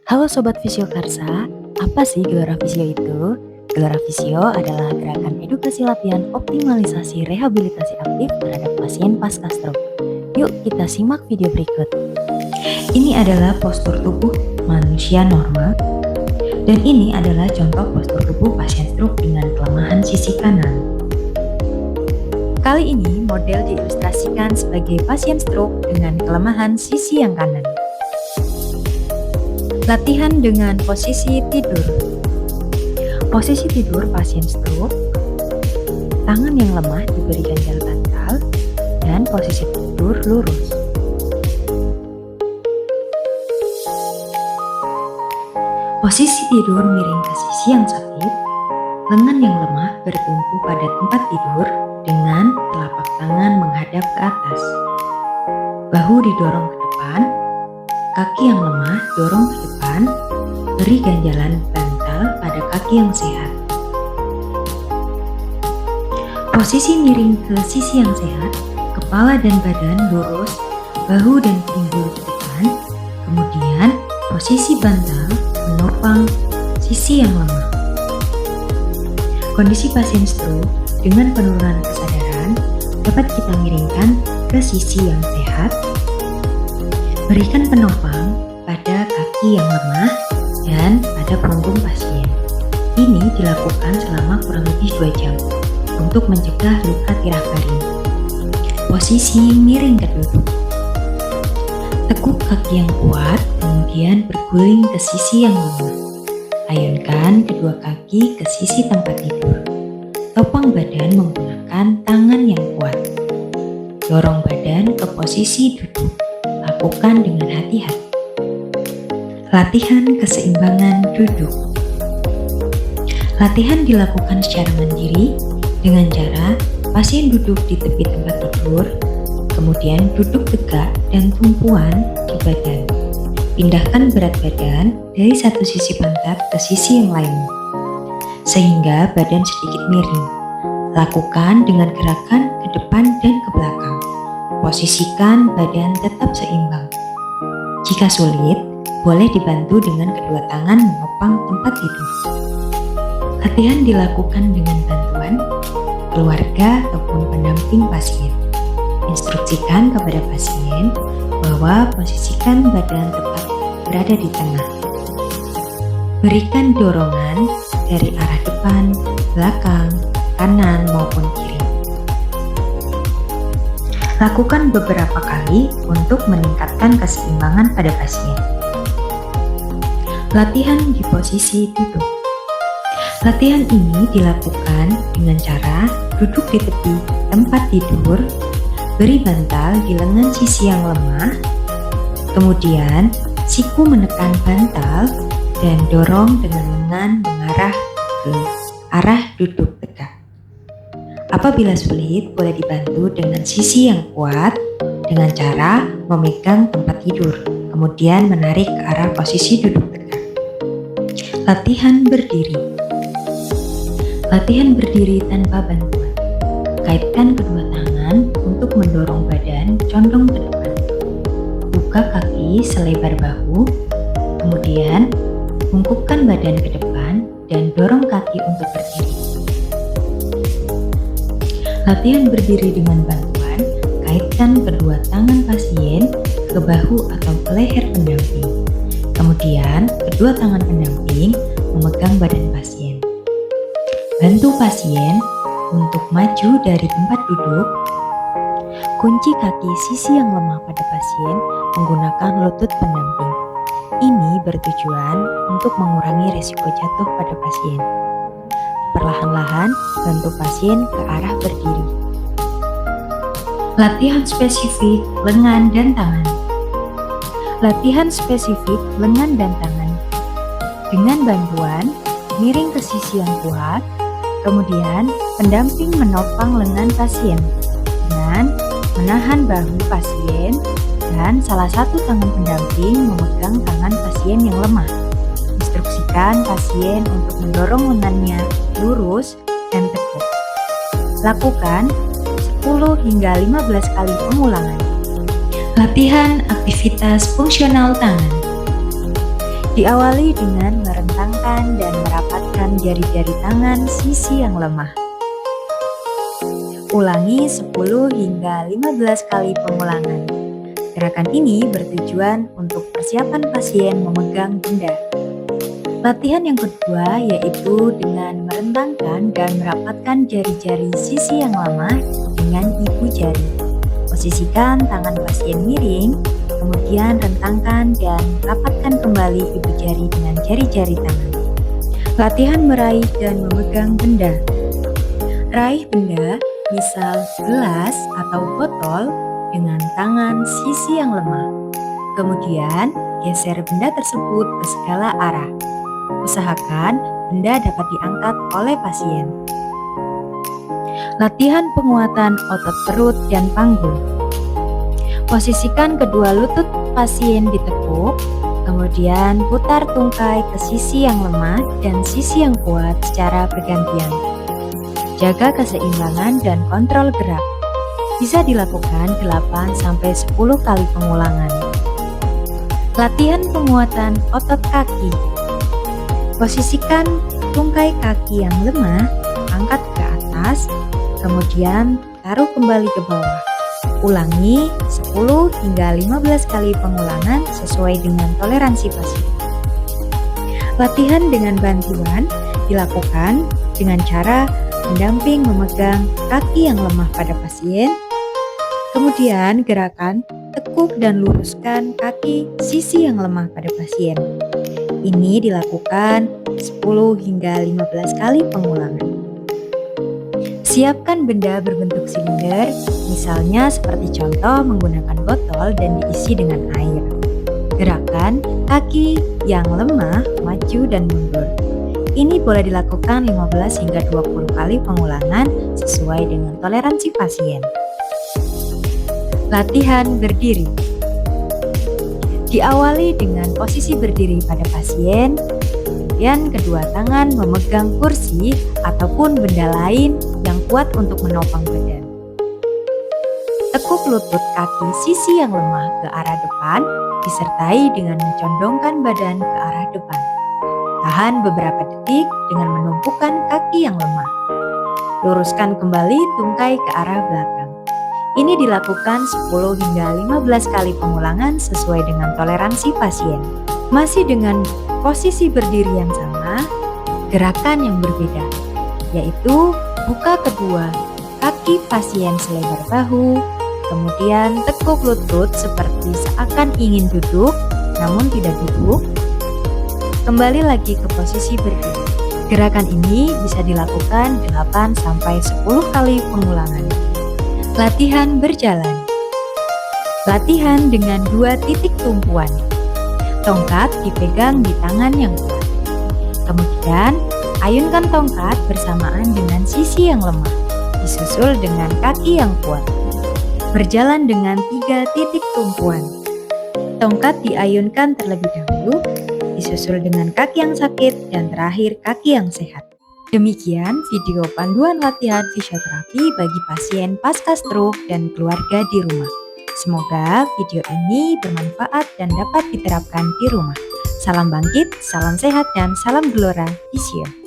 Halo Sobat Fisiokarsa, apa sih Gelora Fisio itu? Gelora Fisio adalah gerakan edukasi latihan optimalisasi rehabilitasi aktif terhadap pasien pasca stroke. Yuk kita simak video berikut. Ini adalah postur tubuh manusia normal dan ini adalah contoh postur tubuh pasien stroke dengan kelemahan sisi kanan. Kali ini model diilustrasikan sebagai pasien stroke dengan kelemahan sisi yang kanan. Latihan dengan posisi tidur. Posisi tidur pasien stroke, tangan yang lemah diberi ganjal bantal, dan posisi tidur lurus. Posisi tidur miring ke sisi yang sakit, lengan yang lemah bertumpu pada tempat tidur dengan telapak tangan menghadap ke atas. Bahu didorong ke depan, kaki yang lemah dorong ke depan, beri ganjalan bantal pada kaki yang sehat. Posisi miring ke sisi yang sehat, kepala dan badan lurus, bahu dan pinggul ke depan, kemudian posisi bantal menopang sisi yang lemah. Kondisi pasien stroke dengan penurunan kesadaran dapat kita miringkan ke sisi yang sehat, berikan penopang pada kaki yang lemah dan pada punggung pasien. Ini dilakukan selama kurang lebih 2 jam untuk mencegah luka tirah baring. Posisi miring ke duduk. Tekuk kaki yang kuat, kemudian berguling ke sisi yang lemah. Ayunkan kedua kaki ke sisi tempat tidur. Topang badan menggunakan tangan yang kuat. Dorong badan ke posisi duduk. Lakukan dengan hati-hati. Latihan keseimbangan duduk. Latihan dilakukan secara mandiri dengan cara pasien duduk di tepi tempat tidur, kemudian duduk tegak dan tumpuan di badan. Pindahkan berat badan dari satu sisi pantat ke sisi yang lain, sehingga badan sedikit miring. Lakukan dengan gerakan ke depan dan ke belakang. Posisikan badan tetap seimbang. Jika sulit, boleh dibantu dengan kedua tangan menopang tempat tidur. Latihan dilakukan dengan bantuan keluarga ataupun pendamping pasien. Instruksikan kepada pasien bahwa posisikan badan tetap berada di tengah. Berikan dorongan dari arah depan, belakang, kanan maupun kiri. Lakukan beberapa kali untuk meningkatkan keseimbangan pada pasien. Latihan di posisi duduk. Latihan ini dilakukan dengan cara duduk di tepi tempat tidur, beri bantal di lengan sisi yang lemah, kemudian siku menekan bantal dan dorong dengan lengan mengarah ke arah duduk tegak. Apabila sulit, boleh dibantu dengan sisi yang kuat dengan cara memegang tempat tidur, kemudian menarik ke arah posisi duduk tegak. Latihan berdiri. Latihan berdiri tanpa bantuan. Kaitkan kedua tangan untuk mendorong badan condong ke depan. Buka kaki selebar bahu, kemudian bungkukkan badan ke depan dan dorong kaki untuk berdiri. Latihan berdiri dengan bantuan, kaitkan kedua tangan pasien ke bahu atau ke leher pendamping. Kemudian, kedua tangan pendamping memegang badan pasien. Bantu pasien untuk maju dari tempat duduk. Kunci kaki sisi yang lemah pada pasien menggunakan lutut pendamping. Ini bertujuan untuk mengurangi risiko jatuh pada pasien. Perlahan-lahan bantu pasien ke arah berdiri. Latihan spesifik lengan dan tangan. Latihan spesifik lengan dan tangan. Dengan bantuan miring ke sisi yang kuat, kemudian pendamping menopang lengan pasien dengan menahan bahu pasien dan salah satu tangan pendamping memegang tangan pasien yang lemah. Instruksikan pasien untuk mendorong lengannya lurus dan tegak. Lakukan 10 hingga 15 kali pengulangan. Latihan aktivitas fungsional tangan. Diawali dengan merentangkan dan merapatkan jari-jari tangan sisi yang lemah. Ulangi 10 hingga 15 kali pengulangan. Gerakan ini bertujuan untuk persiapan pasien memegang benda. Latihan yang kedua yaitu dengan merentangkan dan merapatkan jari-jari sisi yang lama dengan ibu jari. Posisikan tangan pasien miring, kemudian rentangkan dan rapatkan kembali ibu jari dengan jari-jari tangan. Latihan meraih dan memegang benda. Raih benda, misal gelas atau botol, dengan tangan sisi yang lemah. Kemudian, geser benda tersebut ke segala arah. Usahakan benda dapat diangkat oleh pasien. Latihan penguatan otot perut dan panggul. Posisikan kedua lutut pasien ditekuk, kemudian putar tungkai ke sisi yang lemah dan sisi yang kuat secara bergantian. Jaga keseimbangan dan kontrol gerak. Bisa dilakukan 8-10 kali pengulangan. Latihan penguatan otot kaki. Posisikan tungkai kaki yang lemah, angkat ke atas, kemudian taruh kembali ke bawah. Ulangi 10 hingga 15 kali pengulangan sesuai dengan toleransi pasien. Latihan dengan bantuan dilakukan dengan cara mendamping memegang kaki yang lemah pada pasien. Kemudian gerakan tekuk dan luruskan kaki sisi yang lemah pada pasien. Ini dilakukan 10 hingga 15 kali pengulangan. Siapkan benda berbentuk silinder, misalnya seperti contoh menggunakan botol dan diisi dengan air. Gerakan kaki yang lemah, maju dan mundur. Ini boleh dilakukan 15 hingga 20 kali pengulangan sesuai dengan toleransi pasien. Latihan berdiri. Diawali dengan posisi berdiri pada pasien, kemudian kedua tangan memegang kursi ataupun benda lain yang kuat untuk menopang badan. Tekuk lutut kaki sisi yang lemah ke arah depan, disertai dengan mencondongkan badan ke arah depan. Tahan beberapa detik dengan menumpukan kaki yang lemah. Luruskan kembali tungkai ke arah belakang. Ini dilakukan 10 hingga 15 kali pengulangan sesuai dengan toleransi pasien. Masih dengan posisi berdiri yang sama, gerakan yang berbeda, yaitu buka kedua kaki pasien selebar bahu, kemudian tekuk lutut seperti seakan ingin duduk, namun tidak duduk. Kembali lagi ke posisi berdiri. Gerakan ini bisa dilakukan 8-10 kali pengulangan. Latihan berjalan. Latihan dengan 2 titik tumpuan. Tongkat dipegang di tangan yang kuat. Kemudian, ayunkan tongkat bersamaan dengan sisi yang lemah, disusul dengan kaki yang kuat. Berjalan dengan 3 titik tumpuan. Tongkat diayunkan terlebih dahulu, disusul dengan kaki yang sakit, dan terakhir kaki yang sehat. Demikian video panduan latihan fisioterapi bagi pasien pasca stroke dan keluarga di rumah. Semoga video ini bermanfaat dan dapat diterapkan di rumah. Salam bangkit, salam sehat, dan salam gelora Visio.